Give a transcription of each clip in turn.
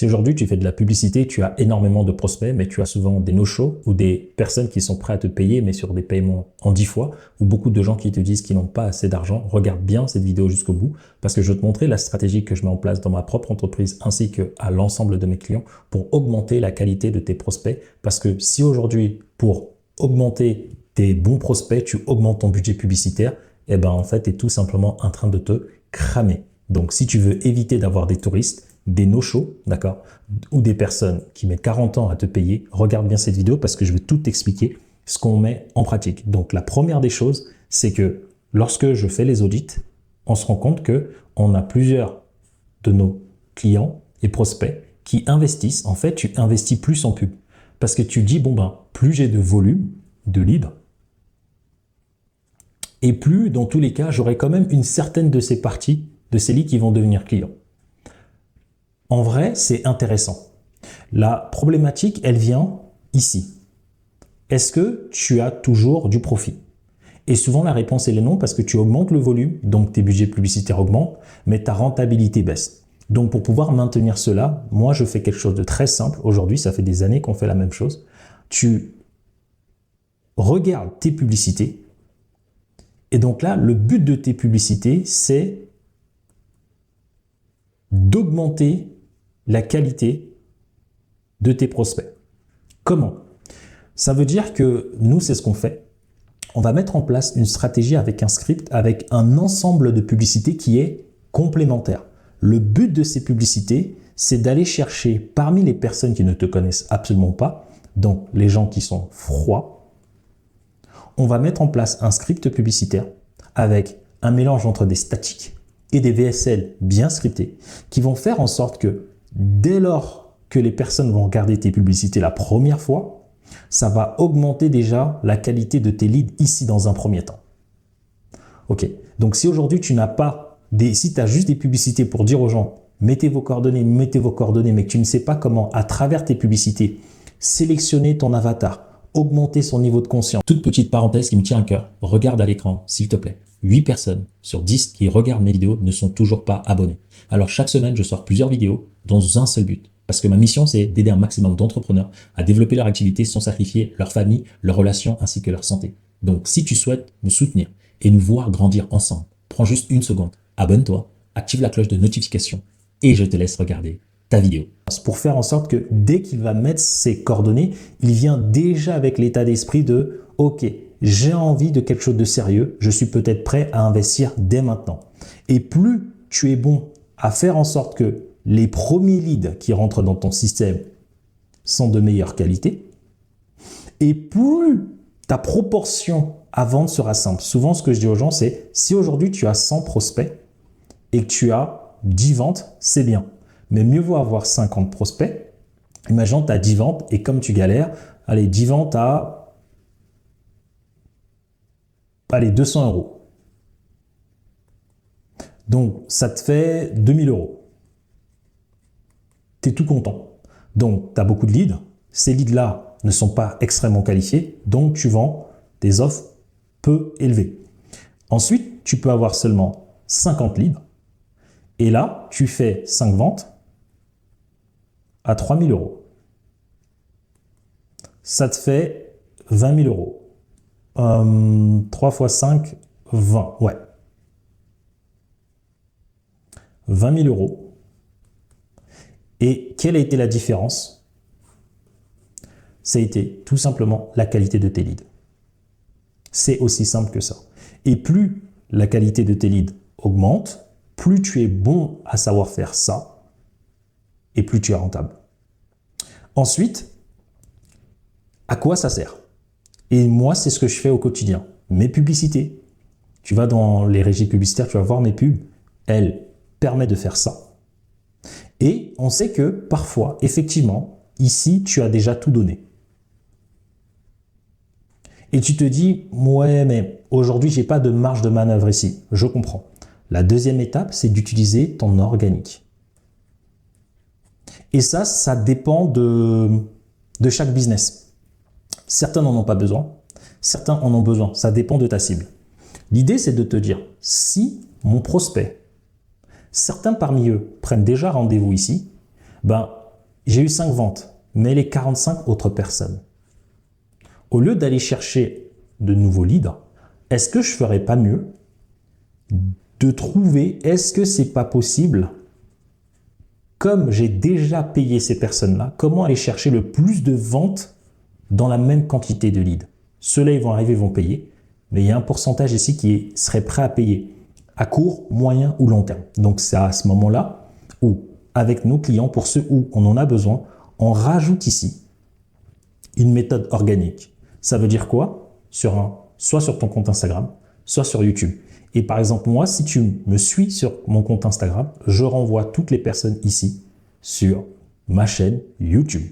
Si aujourd'hui tu fais de la publicité, tu as énormément de prospects, mais tu as souvent des no-shows ou des personnes qui sont prêtes à te payer, mais sur des paiements en 10 fois, ou beaucoup de gens qui te disent qu'ils n'ont pas assez d'argent, regarde bien cette vidéo jusqu'au bout, parce que je vais te montrer la stratégie que je mets en place dans ma propre entreprise ainsi qu'à l'ensemble de mes clients pour augmenter la qualité de tes prospects. Parce que si aujourd'hui, pour augmenter tes bons prospects, tu augmentes ton budget publicitaire, eh ben en fait, tu es tout simplement en train de te cramer. Donc, si tu veux éviter d'avoir des touristes, des no-shows, d'accord, ou des personnes qui mettent 40 ans à te payer, regarde bien cette vidéo parce que je vais tout t'expliquer ce qu'on met en pratique. Donc, la première des choses, c'est que lorsque je fais les audits, on se rend compte que on a plusieurs de nos clients et prospects qui investissent. En fait, tu investis plus en pub parce que tu dis, bon ben, plus j'ai de volume, de leads, et plus, dans tous les cas, j'aurai quand même une certaine de ces parties, de ces leads qui vont devenir clients. En vrai, c'est intéressant. La problématique, elle vient ici. Est-ce que tu as toujours du profit? Et souvent, la réponse est non parce que tu augmentes le volume, donc tes budgets publicitaires augmentent, mais ta rentabilité baisse. Donc, pour pouvoir maintenir cela, moi, je fais quelque chose de très simple. Aujourd'hui, ça fait des années qu'on fait la même chose. Tu regardes tes publicités. Et donc là, le but de tes publicités, c'est d'augmenter la qualité de tes prospects. Comment? Ça veut dire que nous, c'est ce qu'on fait. On va mettre en place une stratégie avec un script, avec un ensemble de publicités qui est complémentaire. Le but de ces publicités, c'est d'aller chercher parmi les personnes qui ne te connaissent absolument pas, donc les gens qui sont froids, on va mettre en place un script publicitaire avec un mélange entre des statiques et des VSL bien scriptés qui vont faire en sorte que dès lors que les personnes vont regarder tes publicités la première fois, ça va augmenter déjà la qualité de tes leads ici dans un premier temps. Ok, donc si aujourd'hui tu n'as pas si tu as juste des publicités pour dire aux gens mettez vos coordonnées, mais que tu ne sais pas comment à travers tes publicités sélectionner ton avatar, augmenter son niveau de conscience. Toute petite parenthèse qui me tient à cœur, regarde à l'écran s'il te plaît. 8 personnes sur 10 qui regardent mes vidéos ne sont toujours pas abonnés. Alors chaque semaine, je sors plusieurs vidéos dans un seul but. Parce que ma mission, c'est d'aider un maximum d'entrepreneurs à développer leur activité sans sacrifier leur famille, leurs relations ainsi que leur santé. Donc si tu souhaites me soutenir et nous voir grandir ensemble, prends juste une seconde, abonne-toi, active la cloche de notification et je te laisse regarder ta vidéo. Pour faire en sorte que dès qu'il va mettre ses coordonnées, il vient déjà avec l'état d'esprit de « Ok, j'ai envie de quelque chose de sérieux, je suis peut-être prêt à investir dès maintenant. » Et plus tu es bon à faire en sorte que les premiers leads qui rentrent dans ton système sont de meilleure qualité, et plus ta proportion à vendre sera simple. Souvent, ce que je dis aux gens, c'est si aujourd'hui tu as 100 prospects et que tu as 10 ventes, c'est bien. Mais mieux vaut avoir 50 prospects. Imagine, tu as 10 ventes et comme tu galères, allez, 10 ventes à 200 euros. Donc, ça te fait 2000 euros. Tu es tout content. Donc, tu as beaucoup de leads. Ces leads-là ne sont pas extrêmement qualifiés. Donc, tu vends des offres peu élevées. Ensuite, tu peux avoir seulement 50 leads. Et là, tu fais 5 ventes à 3000 euros. Ça te fait 20 000 euros. 3 fois 5, 20. Ouais. 20 000 euros. Et quelle a été la différence? Ça a été tout simplement la qualité de tes leads. C'est aussi simple que ça. Et plus la qualité de tes leads augmente, plus tu es bon à savoir faire ça, et plus tu es rentable. Ensuite, à quoi ça sert? Et moi, c'est ce que je fais au quotidien. Mes publicités. Tu vas dans les régies publicitaires, tu vas voir mes pubs. Elles permettent de faire ça. Et on sait que parfois, effectivement, ici, tu as déjà tout donné. Et tu te dis, ouais, mais aujourd'hui, je n'ai pas de marge de manœuvre ici. Je comprends. La deuxième étape, c'est d'utiliser ton organique. Et ça dépend de chaque business. Certains n'en ont pas besoin, certains en ont besoin. Ça dépend de ta cible. L'idée, c'est de te dire, si mon prospect, certains parmi eux prennent déjà rendez-vous ici, ben, j'ai eu 5 ventes, mais les 45 autres personnes. Au lieu d'aller chercher de nouveaux leads, est-ce que je ne ferais pas mieux de trouver, est-ce que c'est pas possible, comme j'ai déjà payé ces personnes-là, comment aller chercher le plus de ventes dans la même quantité de leads? Ceux-là, ils vont arriver, ils vont payer, mais il y a un pourcentage ici qui serait prêt à payer à court, moyen ou long terme. Donc c'est à ce moment-là où, avec nos clients, pour ceux où on en a besoin, on rajoute ici une méthode organique. Ça veut dire quoi? Soit sur ton compte Instagram, soit sur YouTube. Et par exemple, moi, si tu me suis sur mon compte Instagram, je renvoie toutes les personnes ici sur ma chaîne YouTube.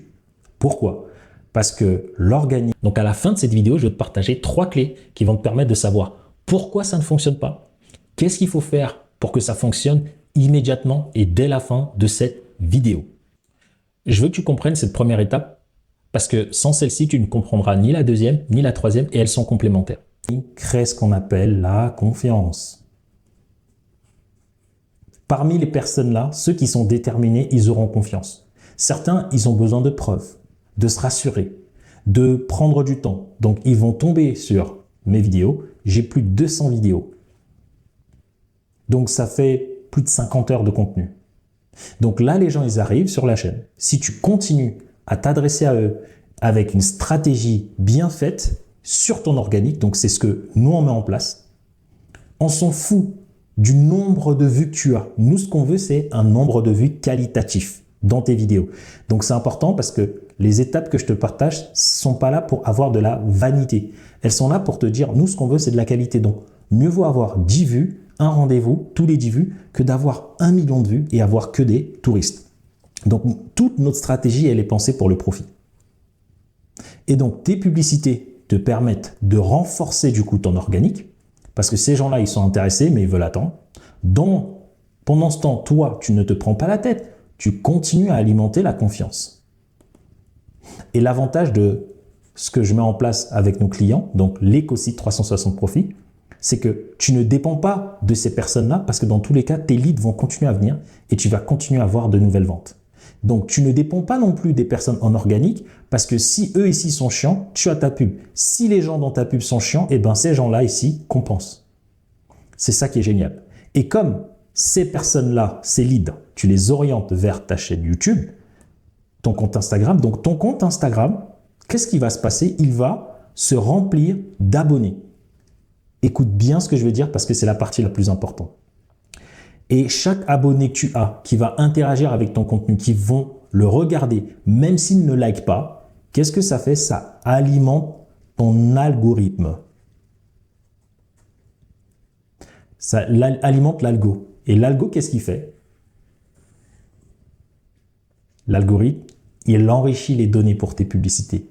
Pourquoi? Parce que l'organique... Donc à la fin de cette vidéo, je vais te partager 3 clés qui vont te permettre de savoir pourquoi ça ne fonctionne pas, qu'est-ce qu'il faut faire pour que ça fonctionne immédiatement et dès la fin de cette vidéo. Je veux que tu comprennes cette première étape parce que sans celle-ci, tu ne comprendras ni la deuxième ni la troisième et elles sont complémentaires. Crée ce qu'on appelle la confiance. Parmi les personnes-là, ceux qui sont déterminés, ils auront confiance. Certains, ils ont besoin de preuves, de se rassurer, de prendre du temps. Donc, ils vont tomber sur mes vidéos. J'ai plus de 200 vidéos. Donc, ça fait plus de 50 heures de contenu. Donc là, les gens, ils arrivent sur la chaîne. Si tu continues à t'adresser à eux avec une stratégie bien faite sur ton organique, donc c'est ce que nous, on met en place, on s'en fout du nombre de vues que tu as. Nous, ce qu'on veut, c'est un nombre de vues qualitatif dans tes vidéos. Donc, c'est important parce que les étapes que je te partage ne sont pas là pour avoir de la vanité. Elles sont là pour te dire, nous, ce qu'on veut, c'est de la qualité. Donc, mieux vaut avoir 10 vues, un rendez-vous, tous les 10 vues, que d'avoir 1 million de vues et avoir que des touristes. Donc, toute notre stratégie, elle est pensée pour le profit. Et donc, tes publicités te permettent de renforcer du coup ton organique parce que ces gens-là, ils sont intéressés, mais ils veulent attendre. Pendant ce temps, toi, tu ne te prends pas la tête. Tu continues à alimenter la confiance. Et l'avantage de ce que je mets en place avec nos clients, donc l'écosite 360 Profit, c'est que tu ne dépends pas de ces personnes-là parce que dans tous les cas, tes leads vont continuer à venir et tu vas continuer à avoir de nouvelles ventes. Donc, tu ne dépends pas non plus des personnes en organique parce que si eux ici sont chiants, tu as ta pub. Si les gens dans ta pub sont chiants, eh ben ces gens-là ici compensent. C'est ça qui est génial. Et comme ces personnes-là, ces leads, tu les orientes vers ta chaîne YouTube, ton compte Instagram. Donc, ton compte Instagram, qu'est-ce qui va se passer? Il va se remplir d'abonnés. Écoute bien ce que je veux dire parce que c'est la partie la plus importante. Et chaque abonné que tu as qui va interagir avec ton contenu, qui vont le regarder, même s'ils ne like pas, qu'est-ce que ça fait? Ça alimente ton algorithme. Ça alimente l'algo. Et l'algo, qu'est-ce qu'il fait? L'algorithme, il enrichit les données pour tes publicités.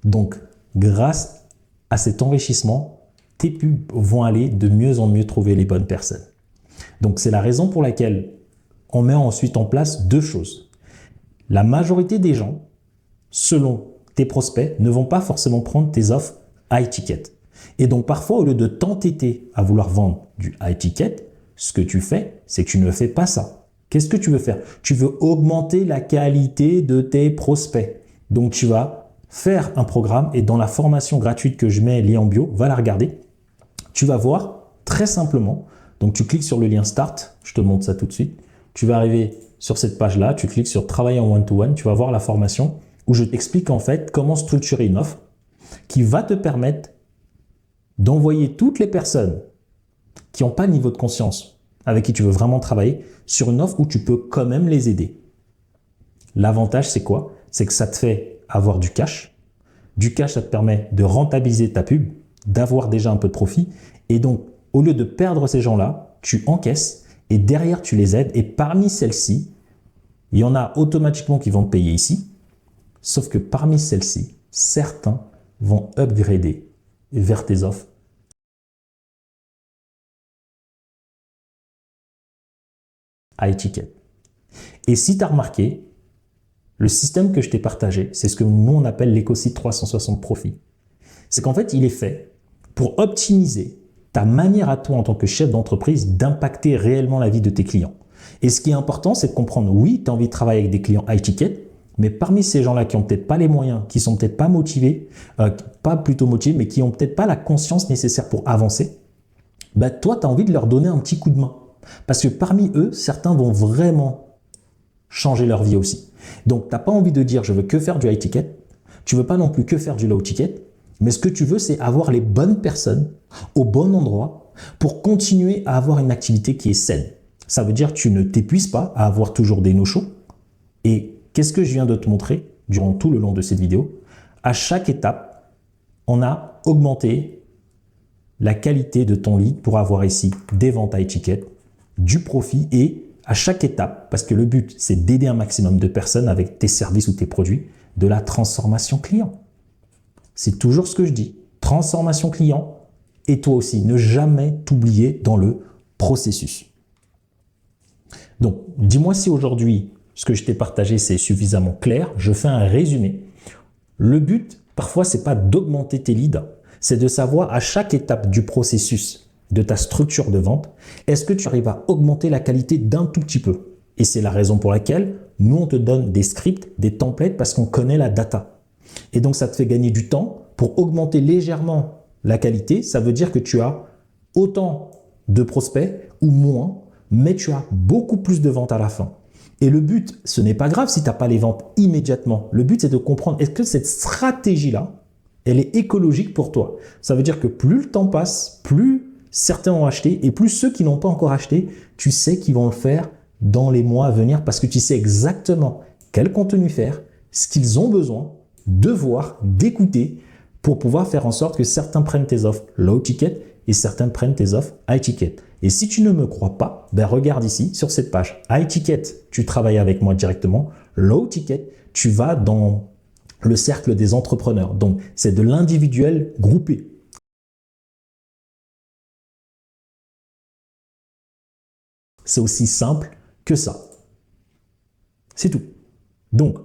Donc, grâce à cet enrichissement, tes pubs vont aller de mieux en mieux trouver les bonnes personnes. Donc, c'est la raison pour laquelle on met ensuite en place 2 choses. La majorité des gens, selon tes prospects, ne vont pas forcément prendre tes offres high ticket. Et donc, parfois, au lieu de t'entêter à vouloir vendre du high ticket, ce que tu fais, c'est que tu ne fais pas ça. Qu'est-ce que tu veux faire? Tu veux augmenter la qualité de tes prospects. Donc, tu vas faire un programme et dans la formation gratuite que je mets, lien en bio, va la regarder. Tu vas voir très simplement. Donc, tu cliques sur le lien Start. Je te montre ça tout de suite. Tu vas arriver sur cette page-là. Tu cliques sur Travailler en one-to-one. Tu vas voir la formation où je t'explique en fait comment structurer une offre qui va te permettre d'envoyer toutes les personnes qui n'ont pas le niveau de conscience avec qui tu veux vraiment travailler sur une offre où tu peux quand même les aider. L'avantage, c'est quoi? C'est que ça te fait avoir du cash. Du cash, ça te permet de rentabiliser ta pub, d'avoir déjà un peu de profit. Et donc, au lieu de perdre ces gens-là, tu encaisses et derrière, tu les aides. Et parmi celles-ci, il y en a automatiquement qui vont te payer ici. Sauf que parmi celles-ci, certains vont upgrader vers tes offres. High ticket. Et si tu as remarqué, le système que je t'ai partagé, c'est ce que nous on appelle l'écosite 360 Profit. C'est qu'en fait, il est fait pour optimiser ta manière à toi en tant que chef d'entreprise d'impacter réellement la vie de tes clients. Et ce qui est important, c'est de comprendre, oui, tu as envie de travailler avec des clients high ticket, Mais parmi ces gens-là qui n'ont peut-être pas les moyens, qui sont peut-être pas motivés, pas plutôt motivés, mais qui n'ont peut-être pas la conscience nécessaire pour avancer, bah toi, tu as envie de leur donner un petit coup de main. Parce que parmi eux, certains vont vraiment changer leur vie aussi. Donc, tu n'as pas envie de dire « je veux que faire du high ticket », tu veux pas non plus que faire du low ticket, mais ce que tu veux, c'est avoir les bonnes personnes au bon endroit pour continuer à avoir une activité qui est saine. Ça veut dire que tu ne t'épuises pas à avoir toujours des no-shows. Et qu'est-ce que je viens de te montrer durant tout le long de cette vidéo? À chaque étape, on a augmenté la qualité de ton lead pour avoir ici des ventes high ticket, du profit et à chaque étape, parce que le but, c'est d'aider un maximum de personnes avec tes services ou tes produits, de la transformation client. C'est toujours ce que je dis. Transformation client et toi aussi, ne jamais t'oublier dans le processus. Donc, dis-moi si aujourd'hui, ce que je t'ai partagé, c'est suffisamment clair. Je fais un résumé. Le but, parfois, c'est pas d'augmenter tes leads, c'est de savoir à chaque étape du processus de ta structure de vente, est-ce que tu arrives à augmenter la qualité d'un tout petit peu? Et c'est la raison pour laquelle nous, on te donne des scripts, des templates parce qu'on connaît la data. Et donc, ça te fait gagner du temps pour augmenter légèrement la qualité. Ça veut dire que tu as autant de prospects ou moins, mais tu as beaucoup plus de ventes à la fin. Et le but, ce n'est pas grave si tu n'as pas les ventes immédiatement. Le but, c'est de comprendre, est-ce que cette stratégie-là, elle est écologique pour toi? Ça veut dire que plus le temps passe, plus certains ont acheté et plus ceux qui n'ont pas encore acheté, tu sais qu'ils vont le faire dans les mois à venir parce que tu sais exactement quel contenu faire, ce qu'ils ont besoin de voir, d'écouter pour pouvoir faire en sorte que certains prennent tes offres low ticket et certains prennent tes offres high ticket. Et si tu ne me crois pas, ben regarde ici sur cette page. High ticket, tu travailles avec moi directement. Low ticket, tu vas dans le cercle des entrepreneurs. Donc, c'est de l'individuel groupé. C'est aussi simple que ça. C'est tout. Donc,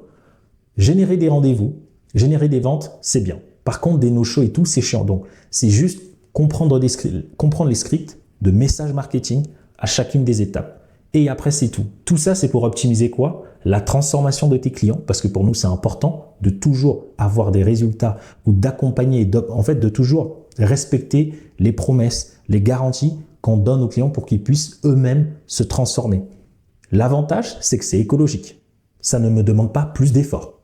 générer des rendez-vous, générer des ventes, c'est bien. Par contre, des no-shows et tout, c'est chiant. Donc, c'est juste comprendre les scripts de message marketing à chacune des étapes. Et après, c'est tout. Tout ça, c'est pour optimiser quoi? La transformation de tes clients, parce que pour nous, c'est important de toujours avoir des résultats ou d'accompagner, en fait, de toujours respecter les promesses, les garanties qu'on donne aux clients pour qu'ils puissent eux-mêmes se transformer. L'avantage, c'est que c'est écologique. Ça ne me demande pas plus d'efforts.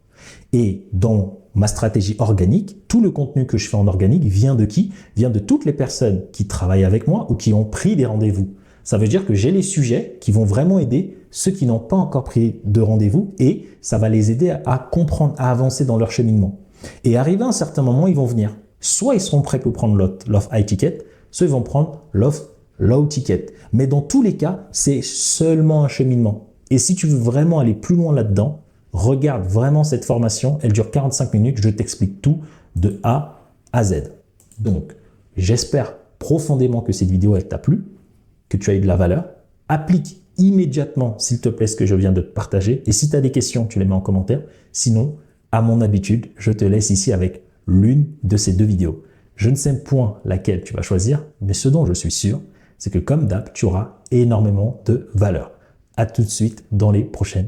Et dans ma stratégie organique, tout le contenu que je fais en organique vient de qui? Vient de toutes les personnes qui travaillent avec moi ou qui ont pris des rendez-vous. Ça veut dire que j'ai les sujets qui vont vraiment aider ceux qui n'ont pas encore pris de rendez-vous et ça va les aider à comprendre, à avancer dans leur cheminement. Et arrivé à un certain moment, ils vont venir. Soit ils seront prêts pour prendre l'offre high ticket, soit ils vont prendre l'offre low ticket. Mais dans tous les cas, c'est seulement un cheminement. Et si tu veux vraiment aller plus loin là-dedans, regarde vraiment cette formation. Elle dure 45 minutes. Je t'explique tout de A à Z. Donc, j'espère profondément que cette vidéo, elle t'a plu, que tu as eu de la valeur. Applique immédiatement, s'il te plaît, ce que je viens de te partager. Et si tu as des questions, tu les mets en commentaire. Sinon, à mon habitude, je te laisse ici avec l'une de ces deux vidéos. Je ne sais point laquelle tu vas choisir, mais ce dont je suis sûr, c'est que comme d'hab, tu auras énormément de valeur. À tout de suite dans les prochaines